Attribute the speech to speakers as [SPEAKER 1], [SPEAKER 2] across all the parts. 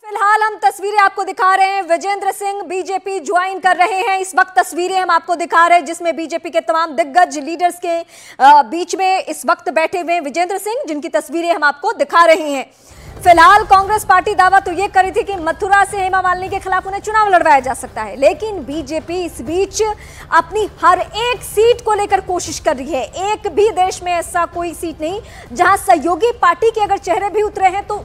[SPEAKER 1] फिलहाल हम तस्वीरें आपको दिखा रहे हैं। विजेंद्र सिंह बीजेपी ज्वाइन कर रहे हैं। इस वक्त तस्वीरें हम आपको दिखा रहे हैं जिसमें बीजेपी के तमाम दिग्गज लीडर्स के बीच में इस वक्त बैठे हुए विजेंद्र सिंह, जिनकी तस्वीरें हम आपको दिखा रहे हैं। फिलहाल कांग्रेस पार्टी दावा तो ये करी थी कि मथुरा से हेमा मालिनी के खिलाफ उन्हें चुनाव लड़वाया जा सकता है, लेकिन बीजेपी इस बीच अपनी हर एक सीट को लेकर कोशिश कर रही है। एक भी देश में ऐसा कोई सीट नहीं जहां सहयोगी पार्टी के अगर चेहरे भी उतरे हैं तो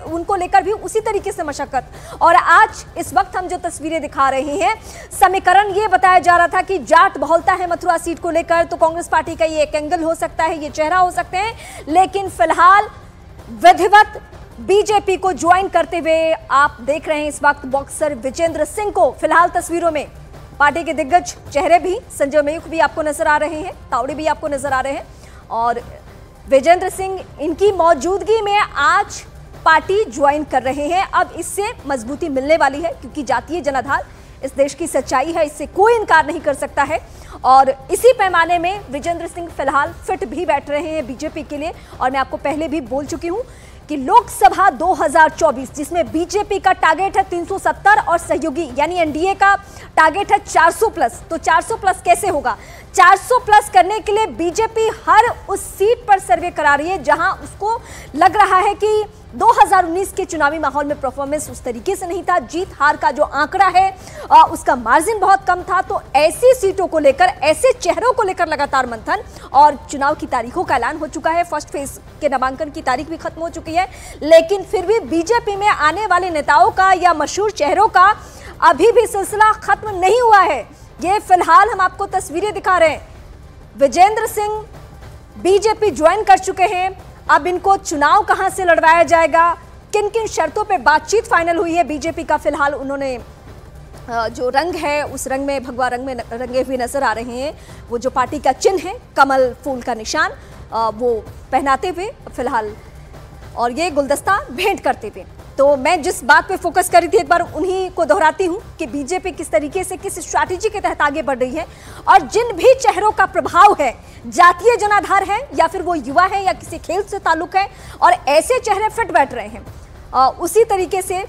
[SPEAKER 1] उनको लेकर भी उसी तरीके से मशक्कत। और आज इस वक्त हम जो तस्वीरें दिखा रहे हैं, समीकरण ये बताया जा रहा था कि जाट बहुलता है मथुरा सीट को लेकर, तो कांग्रेस पार्टी का ये एक एंगल हो सकता है, ये चेहरा हो सकते हैं। लेकिन फिलहाल विधिवत बीजेपी को ज्वाइन करते हुए आप देख रहे हैं इस वक्त बॉक्सर विजेंद्र सिंह को। फिलहाल तस्वीरों में पार्टी के दिग्गज चेहरे भी, संजय मयूख भी आपको नजर आ रहे हैं, तावड़े भी आपको नजर आ रहे हैं, और विजेंद्र सिंह इनकी मौजूदगी में आज पार्टी ज्वाइन कर रहे हैं। अब इससे मजबूती मिलने वाली है, क्योंकि जातीय जनाधार इस देश की सच्चाई है, इससे कोई इनकार नहीं कर सकता है। और इसी पैमाने में विजेंद्र सिंह फिलहाल फिट भी बैठ रहे हैं बीजेपी के लिए। और मैं आपको पहले भी बोल चुकी हूं कि लोकसभा 2024 जिसमें बीजेपी का टारगेट है 370 और सहयोगी यानी एनडीए का टारगेट है 400 प्लस, तो 400 प्लस कैसे होगा? 400 प्लस करने के लिए बीजेपी हर उस सीट पर सर्वे करा रही है जहां उसको लग रहा है कि 2019 के चुनावी माहौल में परफॉर्मेंस उस तरीके से नहीं था, जीत हार का जो आंकड़ा है उसका मार्जिन बहुत कम था। तो ऐसी सीटों को लेकर, ऐसे चेहरों को लेकर लगातार मंथन, और चुनाव की तारीखों का ऐलान हो चुका है। फर्स्ट फेज के नामांकन की तारीख भी खत्म हो चुकी है, लेकिन फिर भी बीजेपी में आने वाले नेताओं का या मशहूर चेहरों का अभी भी सिलसिला खत्म नहीं हुआ है। ये फिलहाल हम आपको तस्वीरें दिखा रहे हैं। विजेंद्र सिंह बीजेपी ज्वाइन कर चुके हैं। अब इनको चुनाव कहां से लड़वाया जाएगा, किन किन शर्तों पे बातचीत फाइनल हुई है बीजेपी का, फिलहाल उन्होंने जो रंग है उस रंग में, भगवा रंग में रंगे हुए नजर आ रहे हैं। वो जो पार्टी का चिन्ह है, कमल फूल का निशान, वो पहनाते हुए फिलहाल, और ये गुलदस्ता भेंट करते हुए। तो मैं जिस बात पे फोकस कर रही थी, एक बार उन्हीं को दोहराती हूं कि बीजेपी किस तरीके से, किस स्ट्रैटेजी के तहत आगे बढ़ रही है। और जिन भी चेहरों का प्रभाव है, जातीय जनाधार है या फिर वो युवा है या किसी खेल से ताल्लुक है, और ऐसे चेहरे फिट बैठ रहे हैं। उसी तरीके से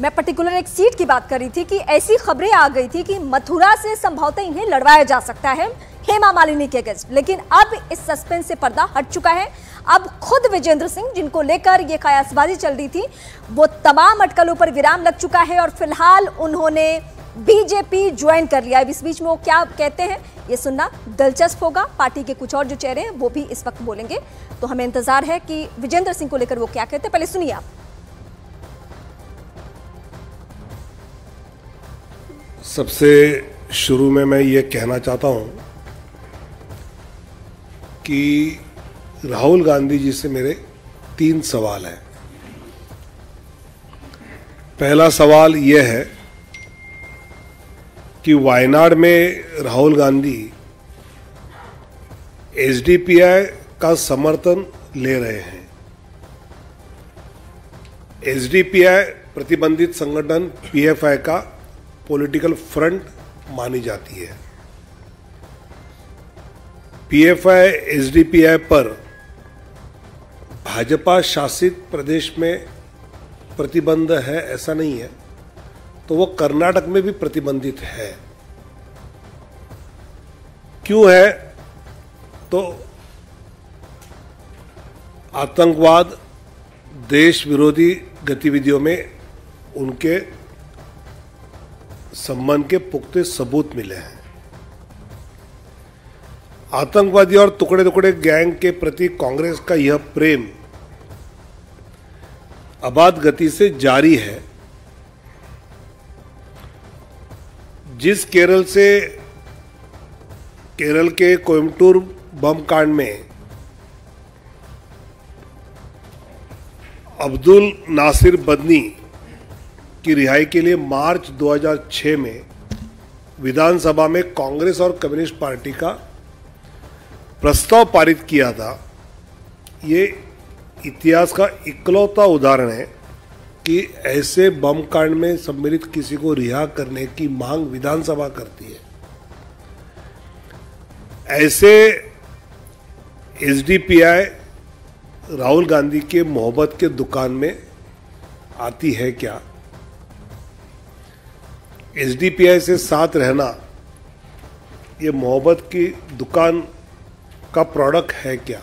[SPEAKER 1] मैं पर्टिकुलर एक सीट की बात कर रही थी कि ऐसी खबरें आ गई थी कि मथुरा से संभवतः इन्हें लड़वाया जा सकता है हेमा मालिनी के अगेंस्ट। लेकिन अब इस सस्पेंस से पर्दा हट चुका है। अब खुद विजेंद्र सिंह, जिनको लेकर ये कयासबाजी चल रही थी, वो तमाम अटकलों पर विराम लग चुका है और फिलहाल उन्होंने बीजेपी ज्वाइन कर लिया है। इस बीच में वो क्या कहते हैं ये सुनना दिलचस्प होगा। पार्टी के कुछ और जो चेहरे हैं वो भी इस वक्त बोलेंगे, तो हमें इंतजार है कि विजेंद्र सिंह को लेकर वो क्या कहते हैं। पहले सुनिए आप।
[SPEAKER 2] सबसे शुरू में मैं ये कहना चाहता हूं कि राहुल गांधी जी से मेरे 3 सवाल हैं। पहला सवाल यह है कि वायनाड में राहुल गांधी एसडीपीआई का समर्थन ले रहे हैं। एसडीपीआई प्रतिबंधित संगठन पीएफआई का पॉलिटिकल फ्रंट मानी जाती है। पीएफआई एसडीपीआई पर भाजपा शासित प्रदेश में प्रतिबंध है ऐसा नहीं है, तो वो कर्नाटक में भी प्रतिबंधित है। क्यों है? तो आतंकवाद, देश विरोधी गतिविधियों में उनके संबंध के पुख्ते सबूत मिले हैं। आतंकवादी और टुकड़े टुकड़े गैंग के प्रति कांग्रेस का यह प्रेम अबाध गति से जारी है। जिस केरल के कोयम्बटूर बम कांड में अब्दुल नासिर बदनी की रिहाई के लिए मार्च 2006 में विधानसभा में कांग्रेस और कम्युनिस्ट पार्टी का प्रस्ताव पारित किया था, ये इतिहास का इकलौता उदाहरण है कि ऐसे बम कांड में सम्मिलित किसी को रिहा करने की मांग विधानसभा करती है। ऐसे एसडीपीआई राहुल गांधी के मोहब्बत के दुकान में आती है क्या? एसडीपीआई से साथ रहना ये मोहब्बत की दुकान का प्रोडक्ट है क्या?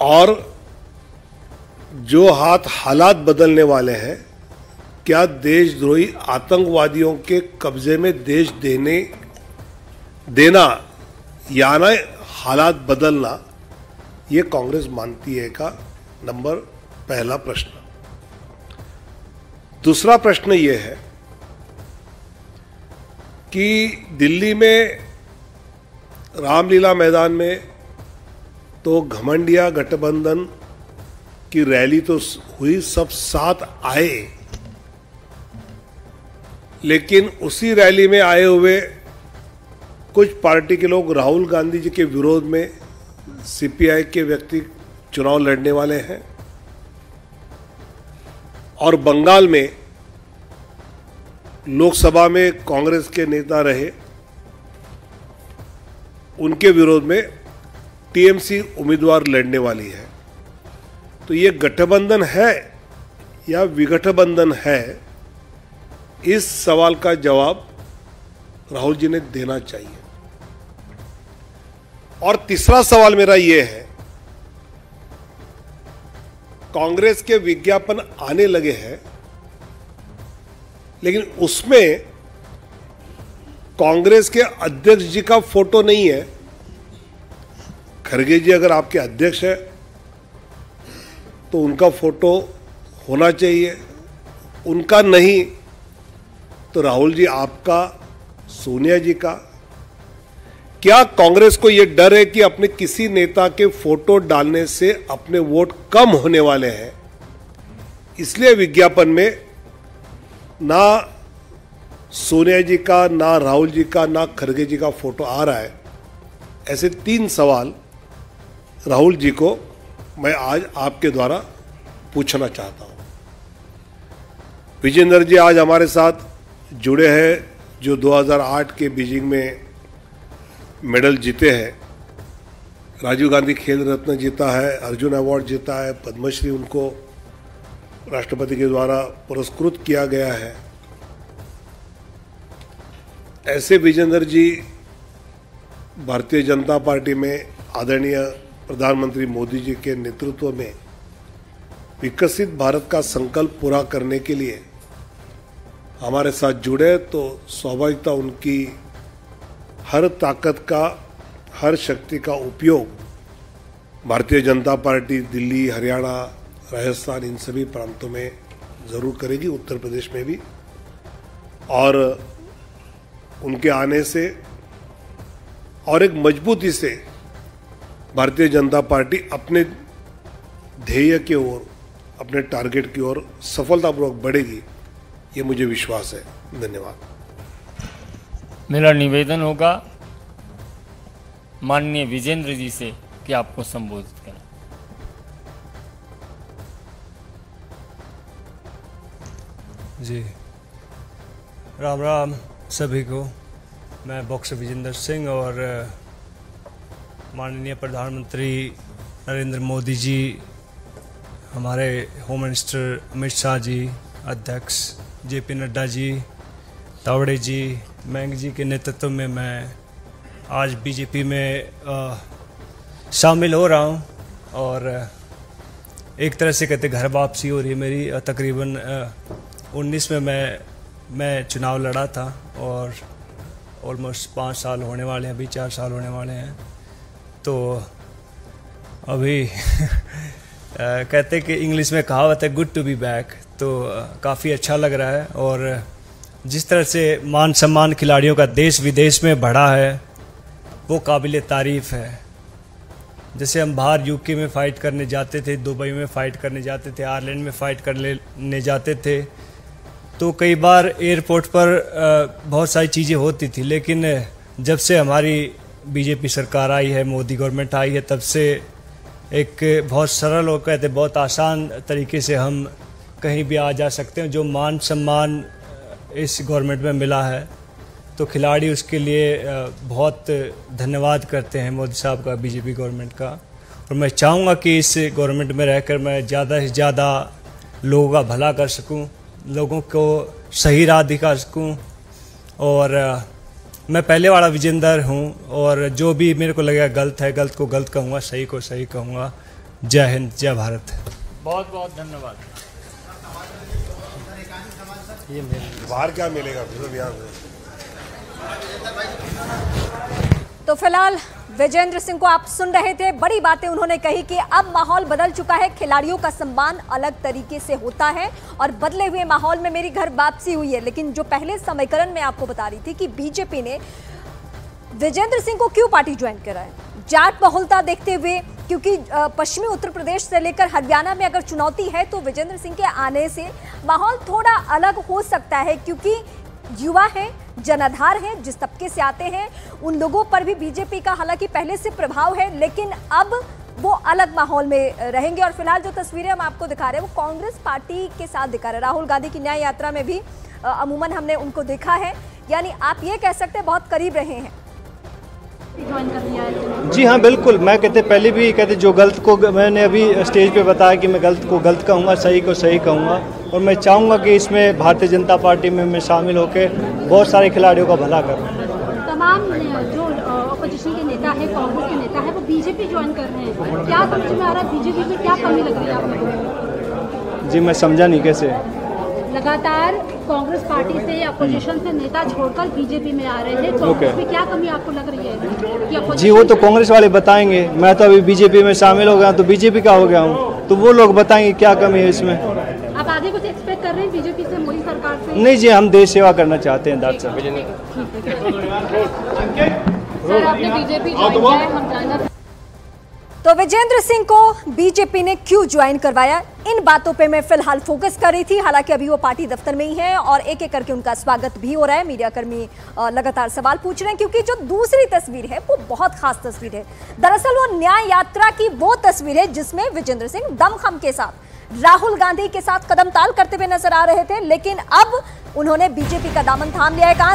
[SPEAKER 2] और जो हालात बदलने वाले हैं, क्या देशद्रोही आतंकवादियों के कब्जे में देश देना या ना हालात बदलना, ये कांग्रेस मानती है का नंबर पहला प्रश्न। दूसरा प्रश्न ये है कि दिल्ली में रामलीला मैदान में तो घमंडिया गठबंधन की रैली तो हुई, सब साथ आए, लेकिन उसी रैली में आए हुए कुछ पार्टी के लोग राहुल गांधी जी के विरोध में सीपीआई के व्यक्ति चुनाव लड़ने वाले हैं, और बंगाल में लोकसभा में कांग्रेस के नेता रहे, उनके विरोध में टीएमसी उम्मीदवार लड़ने वाली है। तो ये गठबंधन है या विगठबंधन है, इस सवाल का जवाब राहुल जी ने देना चाहिए। और तीसरा सवाल मेरा यह है, कांग्रेस के विज्ञापन आने लगे हैं, लेकिन उसमें कांग्रेस के अध्यक्ष जी का फोटो नहीं है। खड़गे जी अगर आपके अध्यक्ष है तो उनका फोटो होना चाहिए, उनका नहीं तो राहुल जी आपका, सोनिया जी का। क्या कांग्रेस को यह डर है कि अपने किसी नेता के फोटो डालने से अपने वोट कम होने वाले हैं, इसलिए विज्ञापन में ना सोनिया जी का, ना राहुल जी का, ना खड़गे जी का फोटो आ रहा है? ऐसे 3 सवाल राहुल जी को मैं आज आपके द्वारा पूछना चाहता हूं। विजेंद्र जी आज हमारे साथ जुड़े हैं, जो 2008 के बीजिंग में मेडल जीते हैं, राजीव गांधी खेल रत्न जीता है, अर्जुन अवार्ड जीता है, पद्मश्री उनको राष्ट्रपति के द्वारा पुरस्कृत किया गया है। ऐसे विजेंद्र जी भारतीय जनता पार्टी में आदरणीय प्रधानमंत्री मोदी जी के नेतृत्व में विकसित भारत का संकल्प पूरा करने के लिए हमारे साथ जुड़े, तो स्वाभाविकता उनकी हर ताकत का, हर शक्ति का उपयोग भारतीय जनता पार्टी दिल्ली, हरियाणा, राजस्थान, इन सभी प्रांतों में ज़रूर करेगी, उत्तर प्रदेश में भी। और उनके आने से और एक मजबूती से भारतीय जनता पार्टी अपने ध्येय की ओर, अपने टारगेट की ओर सफलतापूर्वक बढ़ेगी, ये मुझे विश्वास है। धन्यवाद।
[SPEAKER 3] मेरा निवेदन होगा माननीय विजेंद्र जी से कि आपको संबोधित करें।
[SPEAKER 4] जी, राम राम सभी को। मैं बॉक्सर विजेंद्र सिंह और माननीय प्रधानमंत्री नरेंद्र मोदी जी, हमारे होम मिनिस्टर अमित शाह जी, अध्यक्ष जेपी नड्डा जी, तावड़े जी, मैंग जी के नेतृत्व में मैं आज बीजेपी में शामिल हो रहा हूं, और एक तरह से कहते घर वापसी हो रही है मेरी। तकरीबन 19 में मैं चुनाव लड़ा था और ऑलमोस्ट 5 साल होने वाले हैं, अभी 4 साल होने वाले हैं। तो अभी कहते कि इंग्लिश में कहावत है गुड टू बी बैक, तो काफ़ी अच्छा लग रहा है। और जिस तरह से मान सम्मान खिलाड़ियों का देश विदेश में बढ़ा है वो काबिल तारीफ़ है। जैसे हम बाहर यूके में फ़ाइट करने जाते थे, दुबई में फ़ाइट करने जाते थे, आयरलैंड में फ़ाइट करने जाते थे, तो कई बार एयरपोर्ट पर बहुत सारी चीज़ें होती थी, लेकिन जब से हमारी बीजेपी सरकार आई है, मोदी गवर्नमेंट आई है, तब से एक बहुत सरल और कहते बहुत आसान तरीके से हम कहीं भी आ जा सकते हैं। जो मान सम्मान इस गवर्नमेंट में मिला है तो खिलाड़ी उसके लिए बहुत धन्यवाद करते हैं मोदी साहब का, बीजेपी गवर्नमेंट का। और मैं चाहूँगा कि इस गवर्नमेंट में रहकर मैं ज़्यादा से ज़्यादा लोगों का भला कर सकूँ, लोगों को सही राह दिखा सकूँ। और मैं पहले वाला विजेंद्र हूँ और जो भी मेरे को लगेगा गलत है, गलत को गलत कहूँगा, सही को सही कहूँगा। जय हिंद, जय भारत।
[SPEAKER 3] बहुत बहुत धन्यवाद।
[SPEAKER 2] बाहर क्या मिलेगा फिर यहाँ
[SPEAKER 1] तो फिलहाल विजेंद्र सिंह को आप सुन रहे थे। बड़ी बातें उन्होंने कही कि अब माहौल बदल चुका है, खिलाड़ियों का सम्मान अलग तरीके से होता है और बदले हुए माहौल में मेरी घर वापसी हुई है। लेकिन जो पहले समीकरण में आपको बता रही थी कि बीजेपी ने विजेंद्र सिंह को क्यों पार्टी ज्वाइन करा है, जाट बहुलता देखते हुए, क्योंकि पश्चिमी उत्तर प्रदेश से लेकर हरियाणा में अगर चुनौती है तो विजेंद्र सिंह के आने से माहौल थोड़ा अलग हो सकता है, क्योंकि युवा हैं, जनाधार हैं, जिस तबके से आते हैं उन लोगों पर भी बीजेपी का हालांकि पहले से प्रभाव है, लेकिन अब वो अलग माहौल में रहेंगे। और फिलहाल जो तस्वीरें हम आपको दिखा रहे हैं वो कांग्रेस पार्टी के साथ दिखा रहे हैं। राहुल गांधी की न्याय यात्रा में भी अमूमन हमने उनको देखा है, यानी आप ये कह सकते हैं बहुत करीब रहे हैं।
[SPEAKER 5] जी हाँ, बिल्कुल। मैं कहते पहले भी कहते जो गलत को, मैंने अभी स्टेज पे बताया कि मैं गलत को गलत कहूँगा, सही को सही कहूँगा। और मैं चाहूँगा कि इसमें भारतीय जनता पार्टी में मैं शामिल होकर बहुत सारे खिलाड़ियों का भला करूँ।
[SPEAKER 6] तमाम जो अपोजिशन के नेता है, कांग्रेस के नेता है, वो बीजेपी ज्वाइन कर रहे हैं। क्या समझ में आ रहा है बीजेपी में क्या कमी लग रही है आपको?
[SPEAKER 5] जी मैं समझा नहीं कैसे।
[SPEAKER 6] लगातार कांग्रेस पार्टी से अपोजिशन से नेता छोड़कर बीजेपी में आ रहे हैं, कांग्रेस में क्या कमी आपको लग रही है?
[SPEAKER 5] जी वो तो कांग्रेस वाले बताएंगे, मैं तो अभी बीजेपी में शामिल हो गया, तो बीजेपी का हो गया हूँ, तो वो लोग बताएंगे क्या कमी है इसमें।
[SPEAKER 6] आप आगे कुछ एक्सपेक्ट कर रहे हैं बीजेपी से, मोदी सरकार से?
[SPEAKER 5] नहीं जी, हम देश सेवा करना चाहते हैं।
[SPEAKER 6] सर, आपने बीजेपी ज्वाइन किया है, हम जानना।
[SPEAKER 1] तो विजेंद्र सिंह को बीजेपी ने क्यों ज्वाइन करवाया, इन बातों पे मैं फिलहाल फोकस कर रही थी। हालांकि अभी वो पार्टी दफ्तर में ही है और एक एक करके उनका स्वागत भी हो रहा है। मीडियाकर्मी लगातार सवाल पूछ रहे हैं, क्योंकि जो दूसरी तस्वीर है वो बहुत खास तस्वीर है। दरअसल वो न्याय यात्रा की वो तस्वीर है जिसमें विजेंद्र सिंह दमखम के साथ राहुल गांधी के साथ कदम ताल करते हुए नजर आ रहे थे, लेकिन अब उन्होंने बीजेपी का दामन थाम लिया है। कहां